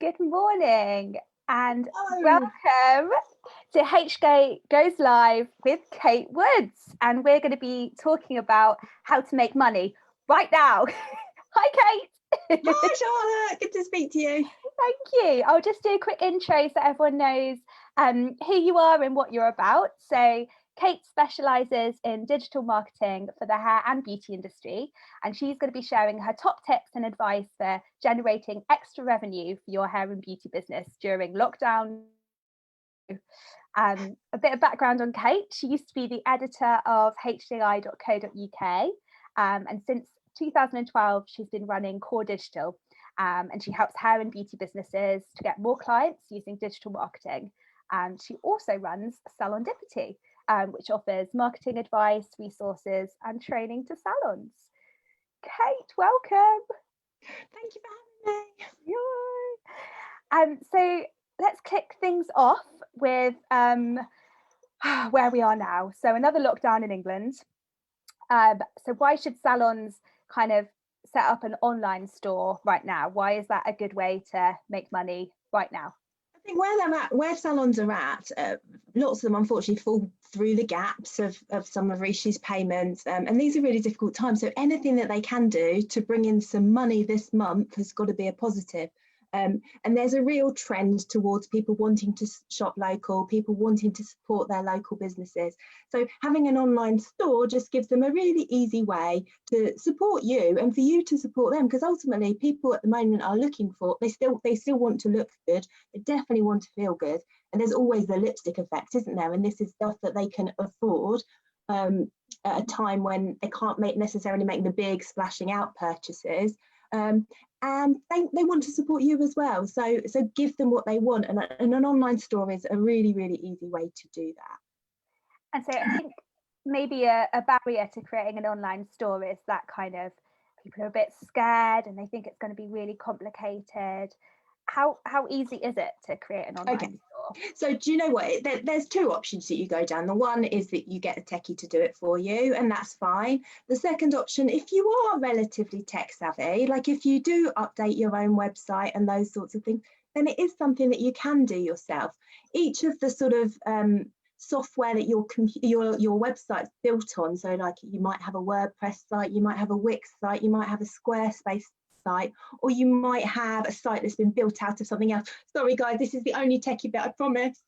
Good morning and Oh, welcome to HK Goes Live with Kate Woods. And we're going to be talking about how to make money right now. Hi, Kate. hi Charlotte, good to speak to you. Thank you. I'll just do a quick intro so everyone knows who you are and what you're about. So Kate specialises in digital marketing for the hair and beauty industry, and she's going to be sharing her top tips and advice for generating extra revenue for your hair and beauty business during lockdown. A bit of background on Kate. She used to be the editor of hdi.co.uk, and since 2012, she's been running Core Digital, and she helps hair and beauty businesses to get more clients using digital marketing. And she also runs Salondipity, which offers marketing advice, resources, and training to salons. Kate, welcome. Thank you for having me. So let's kick things off with where we are now. So another lockdown in England. So why should salons kind of set up an online store right now? Why is that a good way to make money right now? I think where they're at, where salons are at, lots of them unfortunately fall through the gaps of some of Rishi's payments, and these are really difficult times. So anything that they can do to bring in some money this month has got to be a positive. And there's a real trend towards people wanting to shop local, people wanting to support their local businesses. So having an online store just gives them a really easy way to support you and for you to support them, because ultimately people at the moment are looking for, they still want to look good, they definitely want to feel good, and there's always the lipstick effect, isn't there? And this is stuff that they can afford at a time when they can't necessarily make the big splashing out purchases. And they want to support you as well. So give them what they want. And an online store is a really, really easy way to do that. And so I think maybe a barrier to creating an online store is that kind of people are a bit scared and they think it's going to be really complicated. How easy is it to create an online store? So do you know what? There's two options that you go down. The one is that you get a techie to do it for you, and that's fine. The second option, if you are relatively tech savvy, like if you do update your own website and those sorts of things, then it is something that you can do yourself. Each of the sort of software that your website's built on, so like you might have a WordPress site, you might have a Wix site, you might have a Squarespace site, or you might have a site that's been built out of something else. Sorry guys, this is the only techie bit, I promise.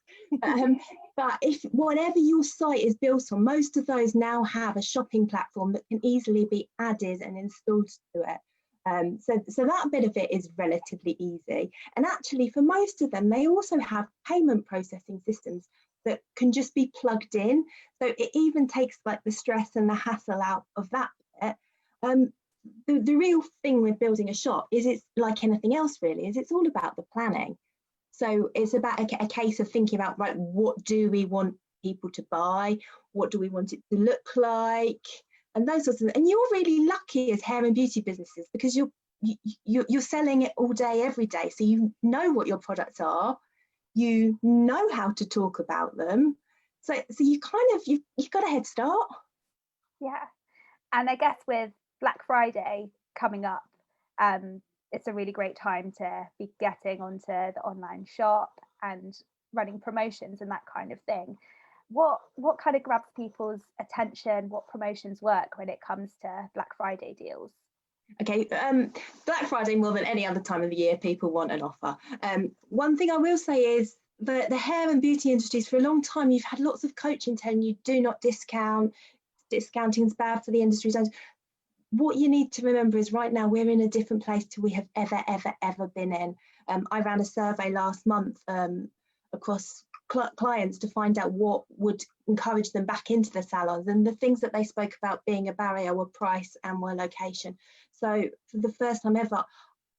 But if whatever your site is built on, most of those now have a shopping platform that can easily be added and installed to it. So that bit of it is relatively easy. And actually for most of them, they also have payment processing systems that can just be plugged in. So it even takes like the stress and the hassle out of that bit. The real thing with building a shop is it's like anything else really, is it's all about the planning. So it's about a case of thinking about, right, what do we want people to buy? What do we want it to look like? And those sorts of things. And you're really lucky as hair and beauty businesses because you're selling it all day, every day. So you know what your products are, you know how to talk about them. So you kind of, you've got a head start. Yeah. And I guess with Black Friday coming up, it's a really great time to be getting onto the online shop and running promotions and that kind of thing. What kind of grabs people's attention? What promotions work when it comes to Black Friday deals? Okay, Black Friday, more than any other time of the year, people want an offer. One thing I will say is the hair and beauty industries, for a long time, you've had lots of coaching telling you do not discount, discounting is bad for the industry. What you need to remember is right now we're in a different place to we have ever been in. I ran a survey last month across clients to find out what would encourage them back into the salons, and the things that they spoke about being a barrier were price and were location. So for the first time ever,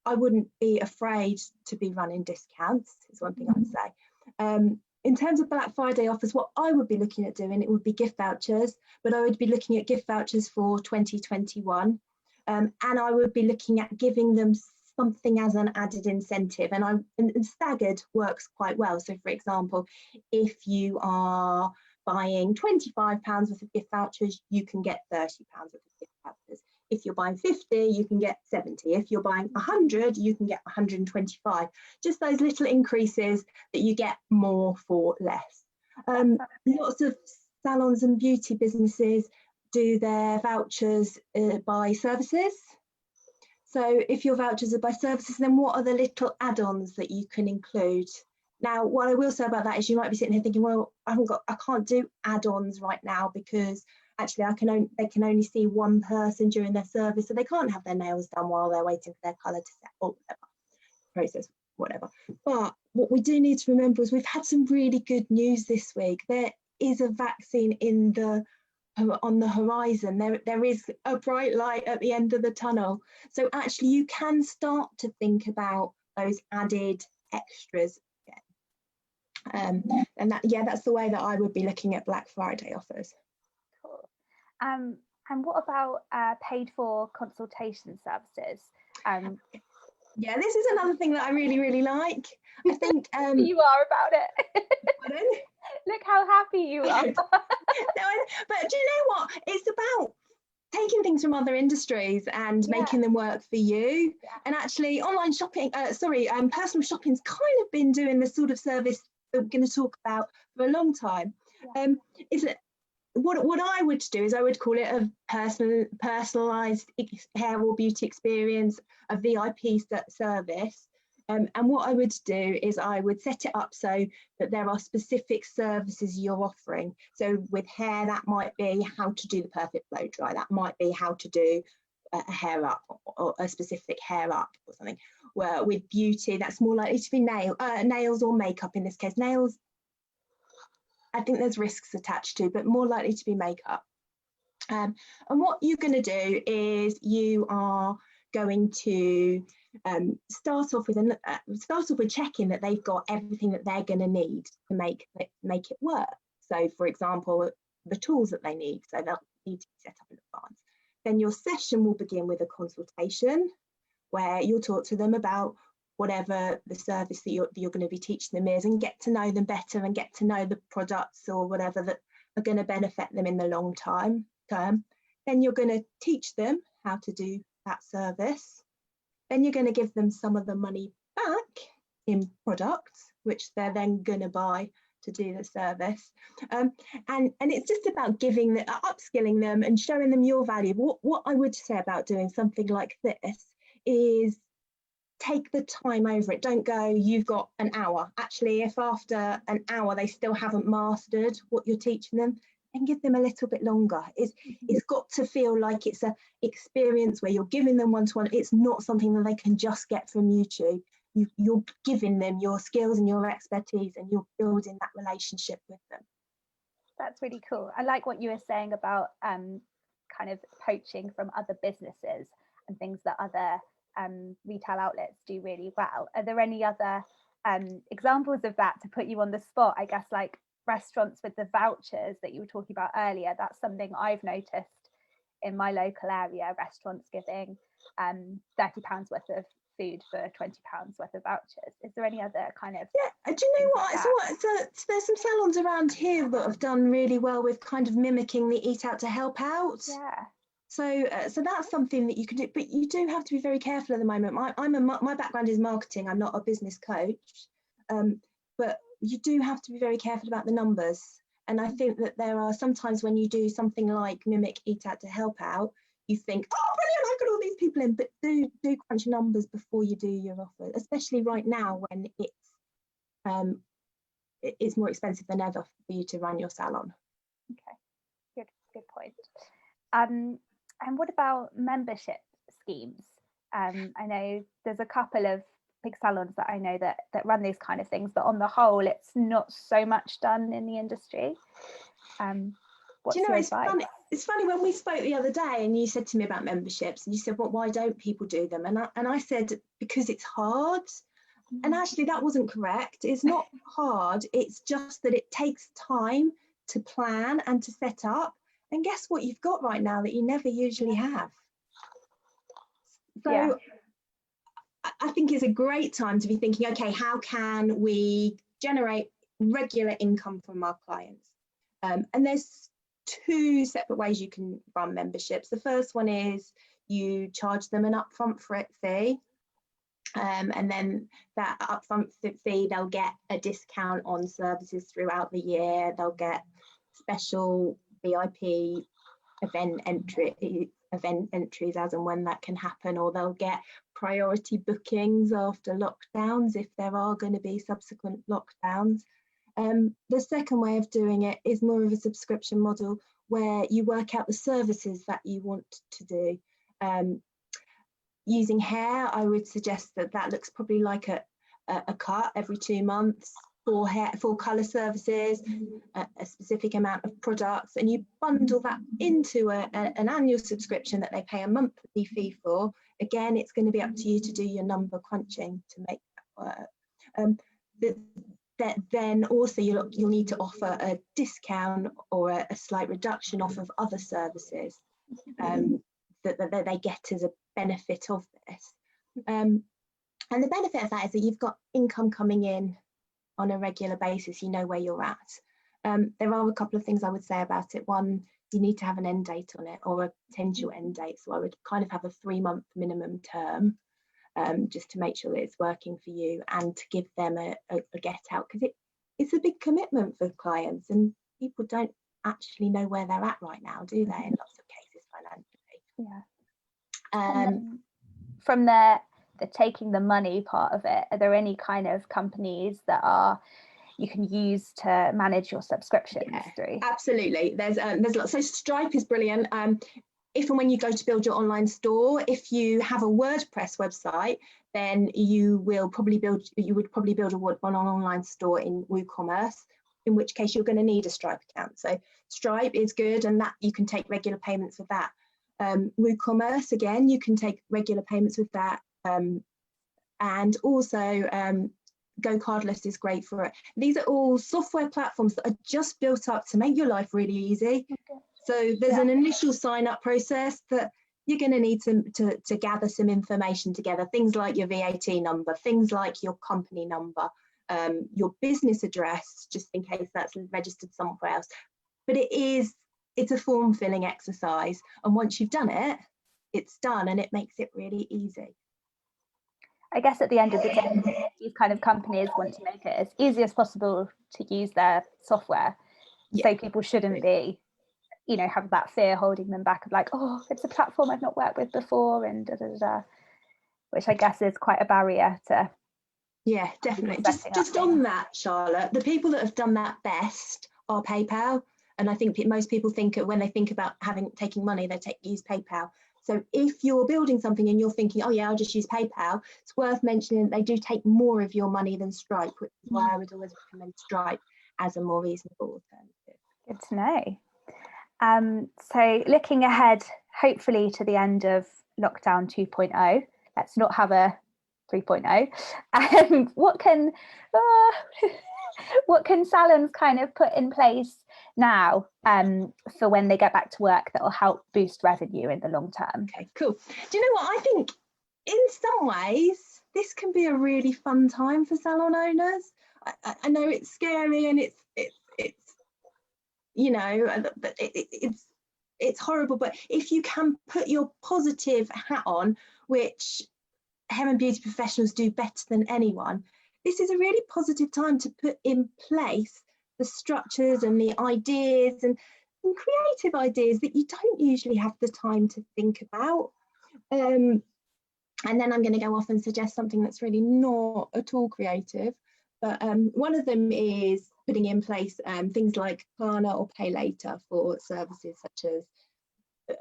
I wouldn't be afraid to be running discounts, is one thing I'd say. In terms of Black Friday offers, what I would be looking at doing, it would be gift vouchers, but I would be looking at gift vouchers for 2021. And I would be looking at giving them something as an added incentive. And staggered works quite well. So for example, if you are buying £25 worth of gift vouchers, you can get £30 worth of gift vouchers. If you're buying 50, you can get 70. If you're buying 100, you can get 125. Just those little increases that you get more for less. Lots of salons and beauty businesses do their vouchers by services. So if your vouchers are by services, then what are the little add-ons that you can include? Now, what I will say about that is you might be sitting here thinking, well, I can't do add-ons right now because actually they can only see one person during their service, so they can't have their nails done while they're waiting for their colour to set or whatever process, whatever. But what we do need to remember is we've had some really good news this week. There is a vaccine on the horizon. There is a bright light at the end of the tunnel. So actually you can start to think about those added extras again. And that's the way that I would be looking at Black Friday offers. Cool. And what about paid for consultation services? Yeah, this is another thing that I really, really like. I think you are about it. Pardon? Look how happy you are. No, but do you know what? It's about taking things from other industries and making them work for you. Yeah. And actually, online shopping, personal shopping's kind of been doing the sort of service that we're going to talk about for a long time. Yeah. What I would do is I would call it a personalised hair or beauty experience, a VIP service. And what I would do is I would set it up so that there are specific services you're offering. So with hair, that might be how to do the perfect blow dry. That might be how to do a hair up or a specific hair up or something. Where with beauty, that's more likely to be nails or makeup in this case. Nails, I think there's risks attached to, but more likely to be makeup. And what you're going to do is you are going to start off with checking that they've got everything that they're going to need to make it work. So, for example, the tools that they need, so they'll need to be set up in advance. Then your session will begin with a consultation where you'll talk to them about whatever the service that you're going to be teaching them is, and get to know them better and get to know the products or whatever that are going to benefit them in the long term. Then you're going to teach them how to do that service. Then you're going to give them some of the money back in products, which they're then going to buy to do the service. And it's just about upskilling them and showing them your value. What I would say about doing something like this is take the time over it. Don't go, you've got an hour. Actually, if after an hour they still haven't mastered what you're teaching them, then give them a little bit longer. It's got to feel like it's an experience where you're giving them one-to-one. It's not something that they can just get from YouTube. You're giving them your skills and your expertise, and you're building that relationship with them. That's really cool. I like what you were saying about kind of poaching from other businesses and things that other retail outlets do really well. Are there any other examples of that to put you on the spot? I guess like restaurants with the vouchers that you were talking about earlier. That's something I've noticed in my local area. Restaurants giving £30 worth of food for £20 worth of vouchers. Is there any other kind of do you know what? So there's some salons around here that have done really well with kind of mimicking the Eat Out to Help Out. Yeah. So that's something that you can do, but you do have to be very careful at the moment. My background is marketing. I'm not a business coach, but you do have to be very careful about the numbers. And I think that there are sometimes when you do something like mimic Eat Out to Help Out, you think, oh, brilliant, I've got all these people in, but do crunch numbers before you do your offer, especially right now when it's more expensive than ever for you to run your salon. Okay, good point. And what about membership schemes? I know there's a couple of big salons that I know that run these kind of things, but on the whole, it's not so much done in the industry. What's your advice? It's funny when we spoke the other day and you said to me about memberships and you said, well, why don't people do them? And I said, because it's hard. And actually that wasn't correct. It's not hard. It's just that it takes time to plan and to set up. And guess what you've got right now that you never usually have. So I think it's a great time to be thinking, okay, how can we generate regular income from our clients? And there's two separate ways you can run memberships. The first one is you charge them an upfront fee. And then that upfront fee, they'll get a discount on services throughout the year. They'll get special VIP event entries as and when that can happen, or they'll get priority bookings after lockdowns if there are going to be subsequent lockdowns. The second way of doing it is more of a subscription model where you work out the services that you want to do. Using hair, I would suggest that looks probably like a cut every 2 months, 4 colour services, a specific amount of products, and you bundle that into an annual subscription that they pay a monthly fee for. Again, it's going to be up to you to do your number crunching to make that work. Then also you'll need to offer a discount or a slight reduction off of other services that they get as a benefit of this. And the benefit of that is that you've got income coming in on a regular basis. You know where you're at. There are a couple of things I would say about it. One, you need to have an end date on it, or a potential end date. So I would kind of have a 3-month minimum term, just to make sure that it's working for you, and to give them a get out, because it's a big commitment for clients, and people don't actually know where they're at right now, do they, in lots of cases financially. Yeah. From the taking the money part of it, are there any kind of companies that you can use to manage your subscriptions through? Absolutely. There's lots. So Stripe is brilliant. If and when you go to build your online store, if you have a WordPress website, then you would probably build an online store in WooCommerce, in which case you're going to need a Stripe account. So Stripe is good, and that you can take regular payments with that. WooCommerce, again, you can take regular payments with that. And also Go Cardless is great for it. These are all software platforms that are just built up to make your life really easy. Okay. So there's an initial sign-up process that you're going to need to gather some information together, things like your VAT number, things like your company number, your business address, just in case that's registered somewhere else. But it's a form filling exercise, and once you've done it, it's done, and it makes it really easy. I guess at the end of the day, these kind of companies want to make it as easy as possible to use their software. So people shouldn't be, have that fear holding them back of like, oh, it's a platform I've not worked with before, and which I guess is quite a barrier to. Yeah, definitely. Just on that, Charlotte, the people that have done that best are PayPal. And I think most people think when they think about taking money, they use PayPal. So if you're building something and you're thinking, oh yeah, I'll just use PayPal, it's worth mentioning that they do take more of your money than Stripe, which is why I would always recommend Stripe as a more reasonable alternative. Good to know. So looking ahead, hopefully to the end of lockdown 2.0, let's not have a 3.0. What can salons kind of put in place now for when they get back to work that will help boost revenue in the long term? Okay, cool. Do you know what? I think in some ways this can be a really fun time for salon owners. I know it's scary and it's horrible, but if you can put your positive hat on, which hair and beauty professionals do better than anyone, this is a really positive time to put in place the structures and the ideas and creative ideas that you don't usually have the time to think about. And then I'm going to go off and suggest something that's really not at all creative. But one of them is putting in place things like Klarna or Pay Later for services such as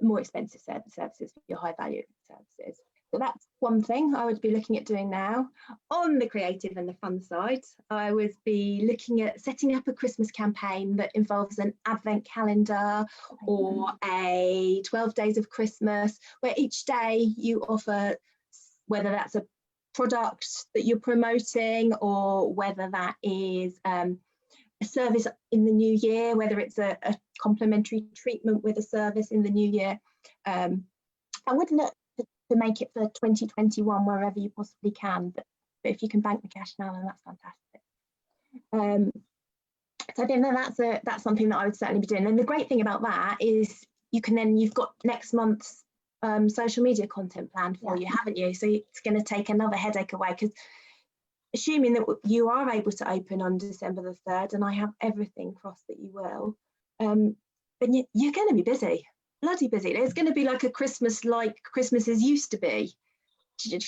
more expensive services for your high value services. So that's one thing I would be looking at doing now. On the creative and the fun side, I would be looking at setting up a Christmas campaign that involves an advent calendar or a 12 days of Christmas, where each day you offer, whether that's a product that you're promoting or whether that is a service in the new year, whether it's a complimentary treatment with a service in the new year. I would look to make it for 2021 wherever you possibly can, but if you can bank the cash now, then that's fantastic. So I think that's something that I would certainly be doing. And the great thing about that is you've got next month's social media content planned for you, haven't you? So it's going to take another headache away, because assuming that you are able to open on December the 3rd, and I have everything crossed that you will, then you're going to be busy, bloody busy. It's going to be like a Christmas like Christmases used to be,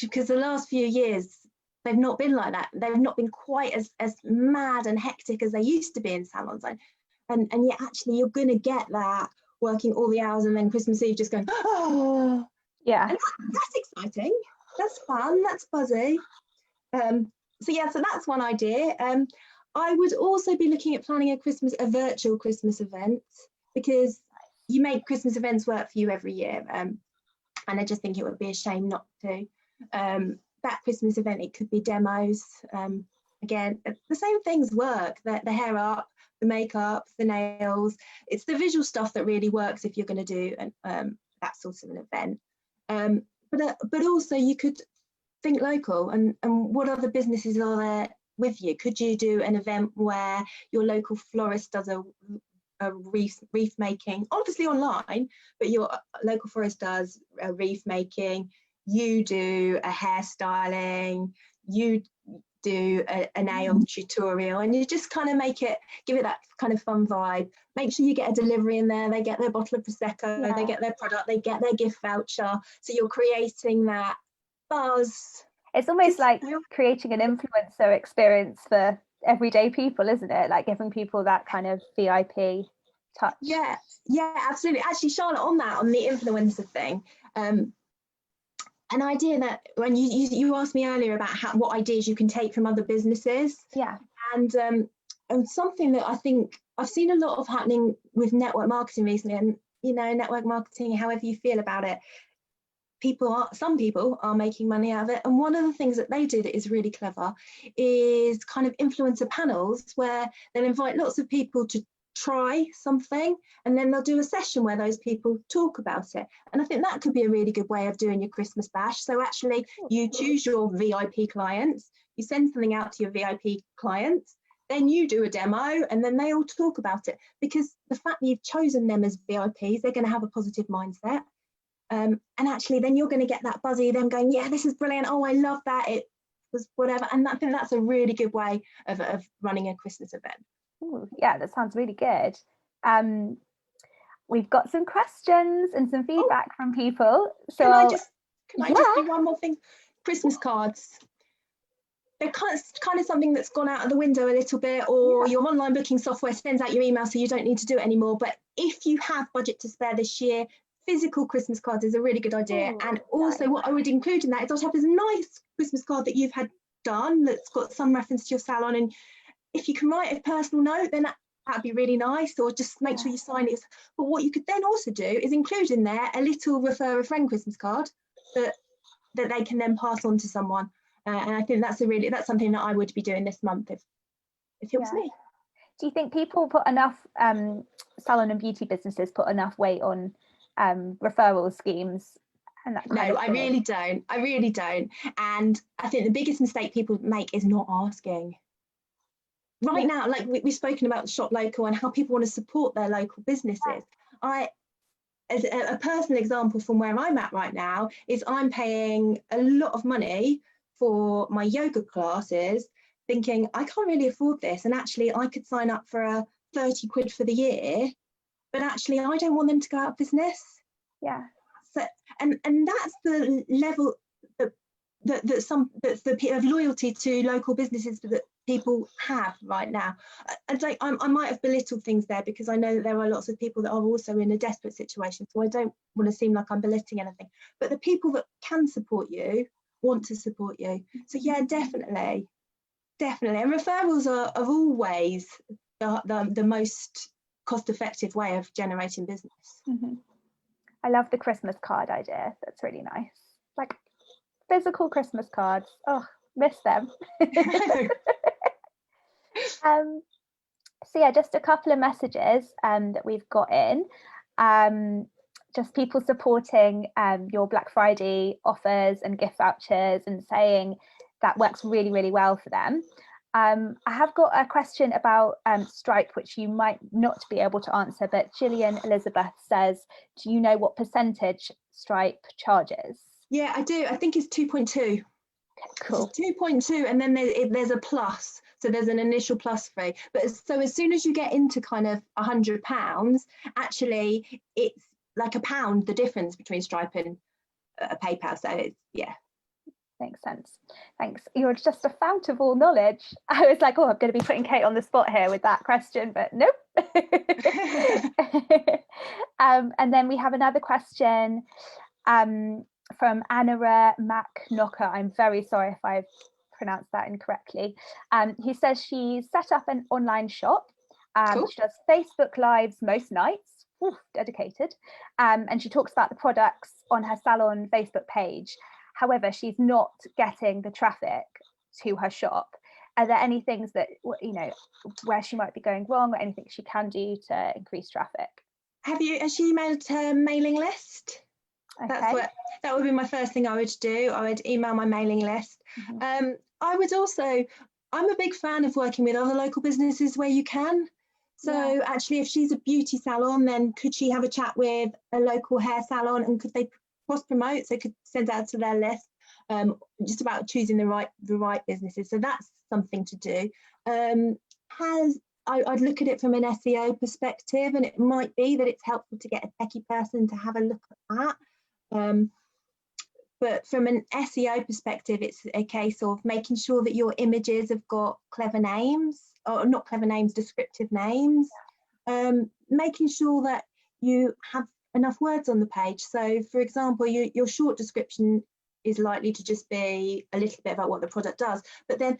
because the last few years they've not been like that. They've not been quite as mad and hectic as they used to be in salons. And yet actually you're going to get that, working all the hours and then Christmas Eve just going, oh, yeah. and that's exciting. That's fun. That's buzzy. So that's one idea. I would also be looking at planning a virtual Christmas event, because you make Christmas events work for you every year. And I just think it would be a shame not to. That Christmas event, it could be demos. Again, the same things work, the hair up, the makeup, the nails. It's the visual stuff that really works if you're going to do that sort of an event. But also you could think local, and what other businesses are there with you? Could you do an event where your local florist does a wreath making, obviously online, but your local florist does a wreath making, you do a hairstyling, you do a nail tutorial, and you just kind of give it that kind of fun vibe. Make sure you get a delivery in there, they get their bottle of Prosecco, they get their product, they get their gift voucher, so you're creating that buzz. It's almost like creating an influencer experience for everyday people, isn't it? Like giving people that kind of VIP touch. Yeah, absolutely. Actually, Charlotte, on the influencer thing, an idea that when you asked me earlier about what ideas you can take from other businesses, and something that I think I've seen a lot of happening with network marketing recently, and network marketing, however you feel about it, some people are making money out of it, and one of the things that they do that is really clever is kind of influencer panels, where they'll invite lots of people to try something, and then they'll do a session where those people talk about it. And I think that could be a really good way of doing your Christmas bash. So actually you choose your VIP clients, you send something out to your VIP clients, then you do a demo, and then they all talk about it, because the fact that you've chosen them as VIPs, they're going to have a positive mindset. And actually then you're going to get that buzzy, them going, yeah, this is brilliant, oh, I love that, it was whatever. And I think that's a really good way of running a Christmas event. Ooh, yeah, that sounds really good. We've got some questions and some feedback from people. So can I just do one more thing? Christmas cards. They're kind of something that's gone out of the window a little bit, or your online booking software sends out your email so you don't need to do it anymore. But if you have budget to spare this year, physical Christmas cards is a really good idea. And also what I would include in that is I'd have this nice Christmas card that you've had done that's got some reference to your salon, and if you can write a personal note, then that'd be really nice, or just make sure you sign it. But what you could then also do is include in there a little refer a friend Christmas card that they can then pass on to someone. And I think that's something that I would be doing this month if it was me. Do you think people put enough, salon and beauty businesses put enough weight on referral schemes? And that kind of I really don't. And I think the biggest mistake people make is not asking. Right now, like we've spoken about Shop Local and how people want to support their local businesses. As a personal example from where I'm at right now, is I'm paying a lot of money for my yoga classes, thinking I can't really afford this, and actually I could sign up for a 30 quid for the year, but actually I don't want them to go out of business. Yeah. So and that's the level that's of loyalty to local businesses that people have right now. I might have belittled things there, because I know that there are lots of people that are also in a desperate situation, so I don't want to seem like I'm belittling anything, but the people that can support you want to support you. So yeah, definitely, and referrals are always the most cost-effective way of generating business. I love the Christmas card idea. That's really nice. Like physical Christmas cards. Oh, miss them. So yeah, just a couple of messages that we've got in. Just people supporting your Black Friday offers and gift vouchers, and saying that works really, really well for them. I have got a question about Stripe, which you might not be able to answer, but Gillian Elizabeth says, do you know what percentage Stripe charges? Yeah, I do. I think it's 2.2. Okay, cool. It's 2.2, and then there's a plus. So there's an initial plus fee. But so as soon as you get into kind of £100, actually it's like £1 the difference between Stripe and PayPal. So it's, yeah. Makes sense. Thanks. You're just a fount of all knowledge. I was like, oh, I'm going to be putting Kate on the spot here with that question, but nope. And then we have another question from Anara MacKnocker. I'm very sorry if I've pronounced that incorrectly. Who says she's set up an online shop. Cool. She does Facebook Lives most nights. Ooh, dedicated. And she talks about the products on her salon Facebook page. However, she's not getting the traffic to her shop. Are there any things that, you know, where she might be going wrong, or anything she can do to increase traffic? Has she emailed her mailing list? Okay. That would be my first thing I would do. I would email my mailing list. Mm-hmm. I'm a big fan of working with other local businesses where you can. So actually, if she's a beauty salon, then could she have a chat with a local hair salon, and could they cross promote? So could send out to their list, just about choosing the right businesses. So that's something to do. I'd look at it from an SEO perspective, and it might be that it's helpful to get a techie person to have a look at that. But from an SEO perspective, it's a case of making sure that your images have got clever names, or not clever names, descriptive names. Making sure that you have enough words on the page. So, for example, your short description is likely to just be a little bit about what the product does, but then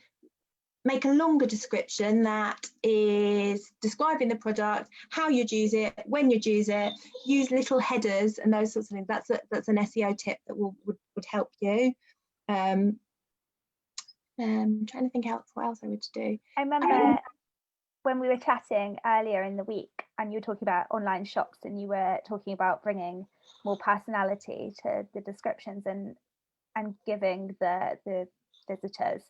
make a longer description that is describing the product, how you'd use it, when you'd use it, use little headers and those sorts of things. That's an SEO tip that would help you. I'm trying to think what else I would do. I remember when we were chatting earlier in the week, and you were talking about online shops, and you were talking about bringing more personality to the descriptions and giving the visitors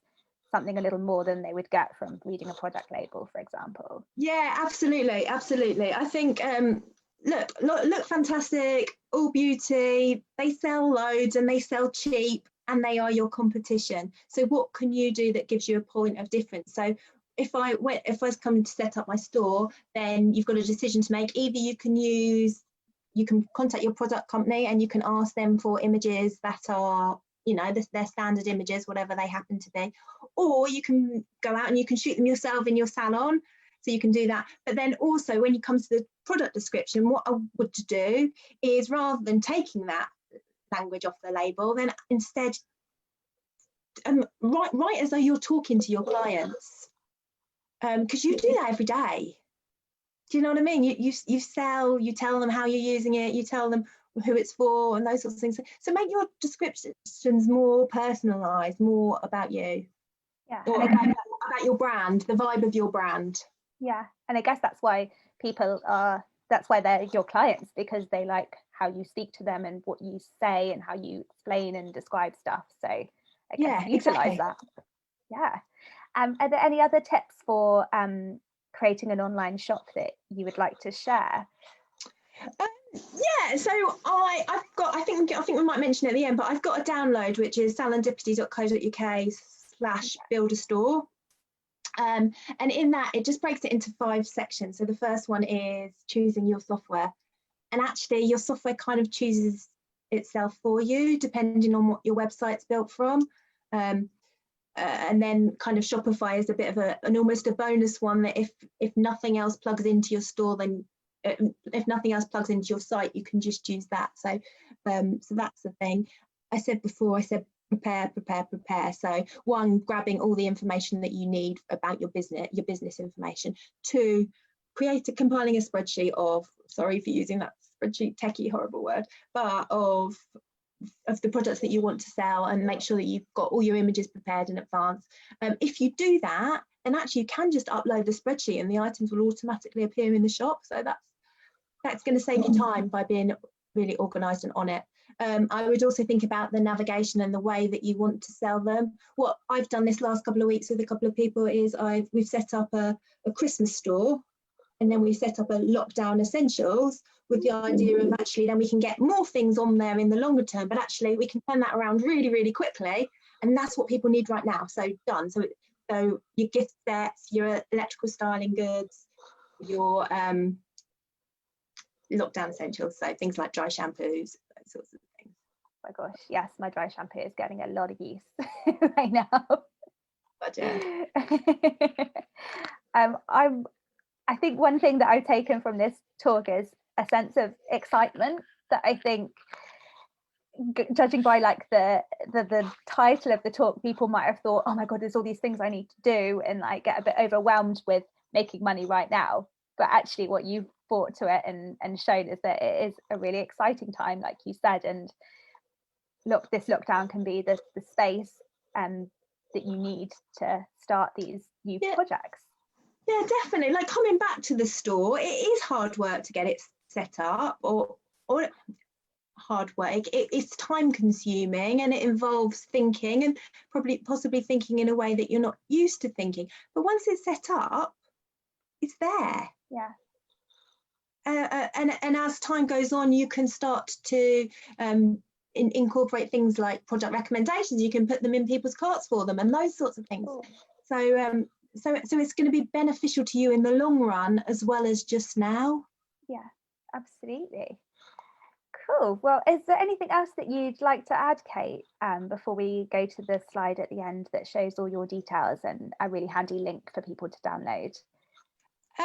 something a little more than they would get from reading a product label, for example. Yeah, absolutely. I think look fantastic, all beauty, they sell loads and they sell cheap, and they are your competition. So what can you do that gives you a point of difference? So if I was coming to set up my store, then you've got a decision to make. Either you can contact your product company and you can ask them for images that are, you know, their standard images, whatever they happen to be, or you can go out and you can shoot them yourself in your salon. So you can do that. But then also, when it comes to the product description, what I would do is, rather than taking that language off the label, then instead write as though you're talking to your clients, because you do that every day. Do you know what I mean? You sell, you tell them how you're using it, you tell them who it's for, and those sorts of things. So make your descriptions more personalised, more about you. Yeah. Or about your brand, the vibe of your brand. Yeah. And I guess that's why that's why they're your clients, because they like how you speak to them and what you say and how you explain and describe stuff. So I guess utilise that. Yeah. Are there any other tips for creating an online shop that you would like to share? Yeah, so I've got, I think we might mention it at the end, but I've got a download which is salondipity.co.uk/build a store. And in that, it just breaks it into 5 sections. So the first one is choosing your software. And actually, your software kind of chooses itself for you, depending on what your website's built from. And then kind of Shopify is a bit of almost a bonus one, that if nothing else plugs into your store, then if nothing else plugs into your site, you can just use that. So so that's the thing. I said prepare. So 1, grabbing all the information that you need about your business information. 2, compiling a spreadsheet of, sorry for using that spreadsheet techie horrible word, but of the products that you want to sell, and make sure that you've got all your images prepared in advance. If you do that, then actually you can just upload the spreadsheet and the items will automatically appear in the shop. So that's going to save you time by being really organised and on it. I would also think about the navigation and the way that you want to sell them. What I've done this last couple of weeks with a couple of people is we've set up a Christmas store, and then we set up a lockdown essentials, with the idea of actually then we can get more things on there in the longer term, but actually we can turn that around really, really quickly. And that's what people need right now. So done. So your gift sets, your electrical styling goods, your lockdown essentials, so things like dry shampoos, those sorts of things. Oh my gosh, yes, my dry shampoo is getting a lot of use right now. But yeah. I think one thing that I've taken from this talk is a sense of excitement that I think, judging by like the title of the talk, people might have thought, oh my god, there's all these things I need to do, and like get a bit overwhelmed with making money right now. But actually what you've brought to it and shown is that it is a really exciting time, like you said, and look, this lockdown can be the space that you need to start these new projects. Yeah, definitely. Like coming back to the store, it is hard work to get it set up, or hard work. It's time consuming, and it involves thinking, and possibly thinking in a way that you're not used to thinking. But once it's set up, it's there. Yeah. And as time goes on, you can start to incorporate things like product recommendations. You can put them in people's carts for them, and those sorts of things. Cool. So it's going to be beneficial to you in the long run as well as just now. Yeah, absolutely. Cool. Well, is there anything else that you'd like to add, Kate, before we go to the slide at the end that shows all your details and a really handy link for people to download? No,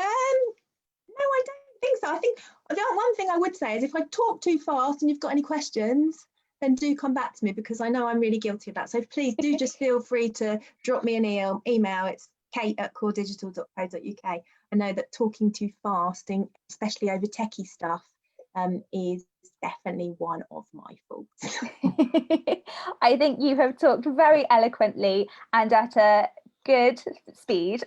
I don't think so. I think the one thing I would say is if I talk too fast and you've got any questions, then do come back to me, because I know I'm really guilty of that. So please do just feel free to drop me an email. It's kate@coredigital.co.uk. I know that talking too fast, especially over techie stuff, is definitely one of my faults. I think you have talked very eloquently and at a good speed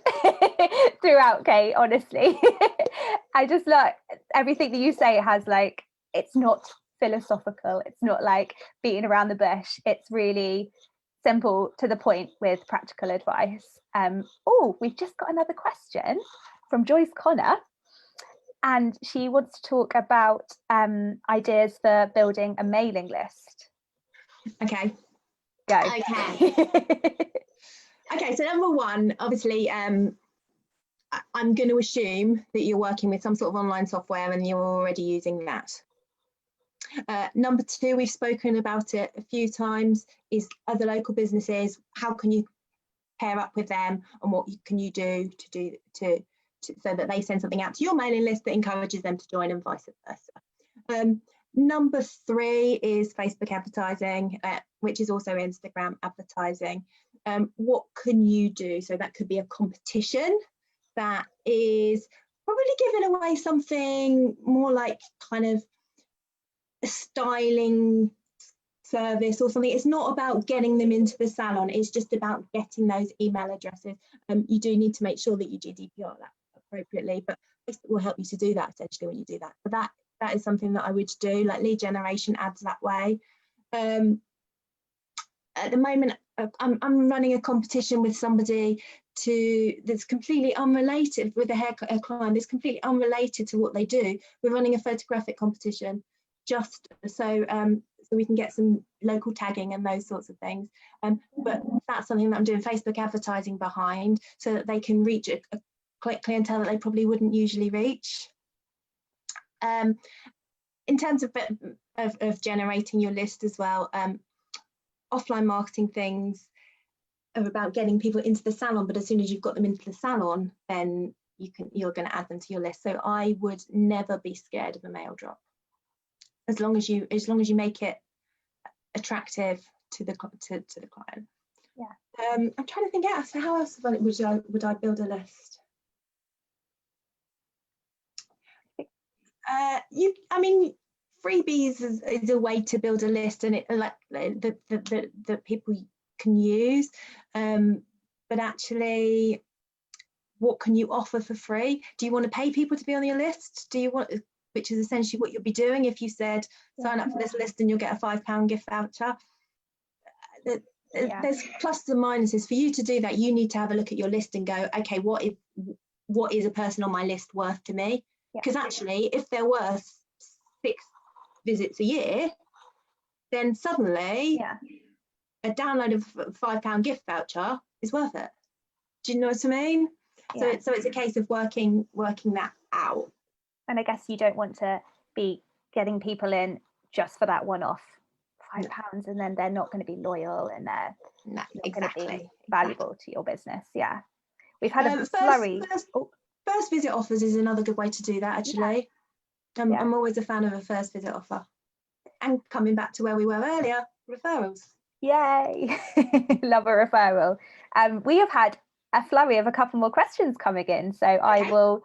throughout, Kate, honestly. I just love everything that you say. Has like, it's not philosophical, it's not like beating around the bush, it's really simple to the point with practical advice. We've just got another question from Joyce Connor, and she wants to talk about ideas for building a mailing list. Okay, go. Okay, so number one, obviously, I'm going to assume that you're working with some sort of online software and you're already using that. Number two, we've spoken about it a few times, is other local businesses. How can you pair up with them, and what can you do to so that they send something out to your mailing list that encourages them to join, and vice versa. Number three is Facebook advertising, which is also Instagram advertising. What can you do? So that could be a competition that is probably giving away something more like kind of a styling service or something. It's not about getting them into the salon, it's just about getting those email addresses. You do need to make sure that you GDPR that appropriately, but Facebook will help you to do that essentially when you do that. But that is something that I would do, like lead generation ads that way. At the moment, I'm running a competition with somebody that's completely unrelated, with a client that's completely unrelated to what they do. We're running a photographic competition just so we can get some local tagging and those sorts of things. But that's something that I'm doing Facebook advertising behind, so that they can reach a clientele that they probably wouldn't usually reach. In terms of generating your list as well, offline marketing things are about getting people into the salon, but as soon as you've got them into the salon, then you're going to add them to your list. So I would never be scared of a mail drop, as long as you make it attractive to the client. Yeah. I'm trying to think else. How else would I build a list? Freebies is a way to build a list, and it like that people can use. But actually, what can you offer for free? Do you want to pay people to be on your list? Which is essentially what you'll be doing if you said sign up for this list and you'll get a £5 gift voucher. There's pluses and minuses. For you to do that, you need to have a look at your list and go, okay, what is a person on my list worth to me? Because actually, if they're worth 6 visits a year, then suddenly a download of £5 gift voucher is worth it. Do you know what I mean? So it's a case of working that out. And I guess you don't want to be getting people in just for that one-off £5, and then they're not going to be loyal, and they're not going to be valuable to your business. Yeah, we've had a flurry. First visit offers is another good way to do that, actually. I'm always a fan of a first visit offer. And coming back to where we were earlier, referrals. Yay! Love a referral. We have had a flurry of a couple more questions coming in, so I will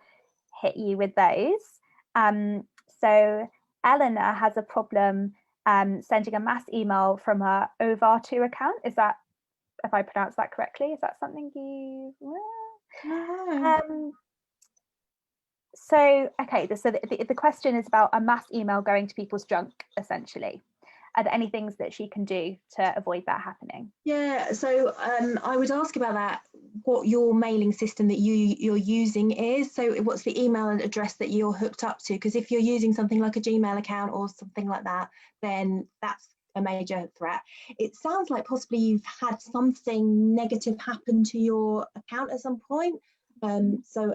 hit you with those. So Eleanor has a problem sending a mass email from her OVAR2 account. Is that, if I pronounce that correctly, is that something you... No. So the question is about a mass email going to people's junk, essentially. Are there any things that she can do to avoid that happening? Yeah, so I would ask about that, what your mailing system that you're using is. So what's the email address that you're hooked up to? Because if you're using something like a Gmail account or something like that, then that's a major threat. It sounds like possibly you've had something negative happen to your account at some point. So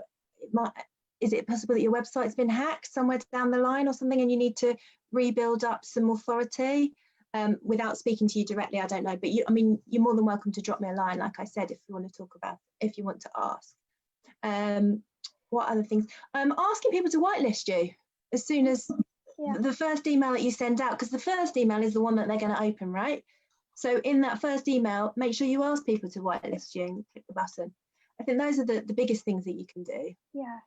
is it possible that your website's been hacked somewhere down the line or something, and you need to rebuild up some authority? Without speaking to you directly, I don't know, but you're more than welcome to drop me a line, like I said, if you want to talk about, if you want to ask. What other things? Asking people to whitelist you as soon as the first email that you send out, because the first email is the one that they're going to open, right? So in that first email, make sure you ask people to whitelist you and click the button. I think those are the biggest things that you can do. Yeah.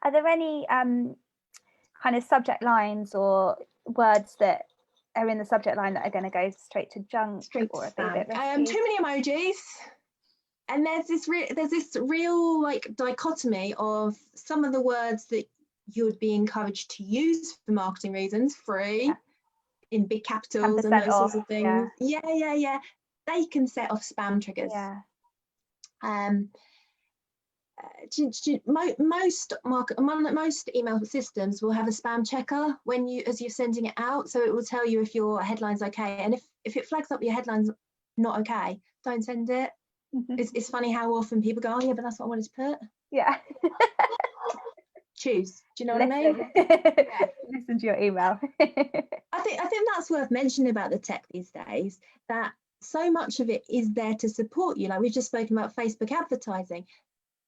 Are there any kind of subject lines or words that are in the subject line that are going to go straight to junk or a bit risky? Too many emojis, and there's this real like dichotomy of some of the words that you would be encouraged to use for marketing reasons, free in big capitals and those sorts of things. Yeah. They can set off spam triggers. Most email systems will have a spam checker as you're sending it out, so it will tell you if your headline's okay, and if it flags up your headline's not okay, don't send it. It's funny how often people go, oh yeah, but that's what I wanted to put. Choose. Do you know what I mean? Listen to your email. I think that's worth mentioning about the tech these days, that so much of it is there to support you. Like we've just spoken about Facebook advertising.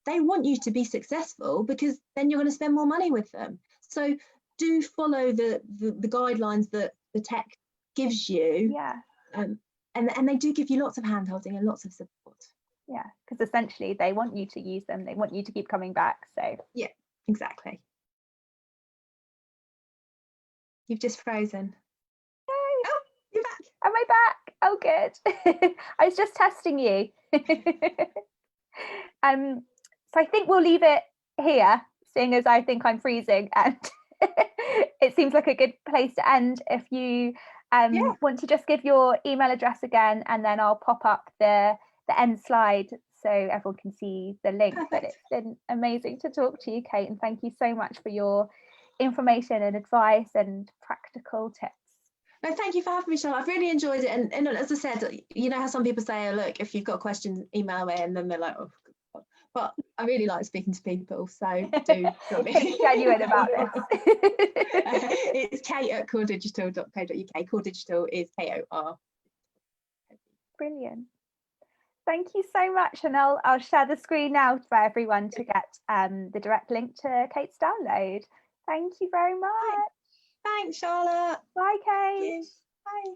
They want you to be successful because then you're going to spend more money with them. So do follow the guidelines that the tech gives you. And they do give you lots of hand-holding and lots of support. Yeah, because essentially they want you to use them. They want you to keep coming back. So yeah, exactly. You've just frozen. Yay. Oh, you're back. Am I back? Oh, good. I was just testing you. So I think we'll leave it here, seeing as I think I'm freezing, and it seems like a good place to end. If you want to just give your email address again, and then I'll pop up the end slide so everyone can see the link. Perfect. But it's been amazing to talk to you, Kate, and thank you so much for your information and advice and practical tips. No, thank you for having me, Charlotte. I've really enjoyed it. And as I said, you know how some people say, oh, look, if you've got questions, email me, and then they're like, oh, God. But I really like speaking to people, so do drop me. It's genuine about this. It's Kate at coredigital.co.uk. Core Digital is KOR. Brilliant. Thank you so much, and I'll share the screen now for everyone to get the direct link to Kate's download. Thank you very much. Thanks, Charlotte. Bye, Kate. Bye.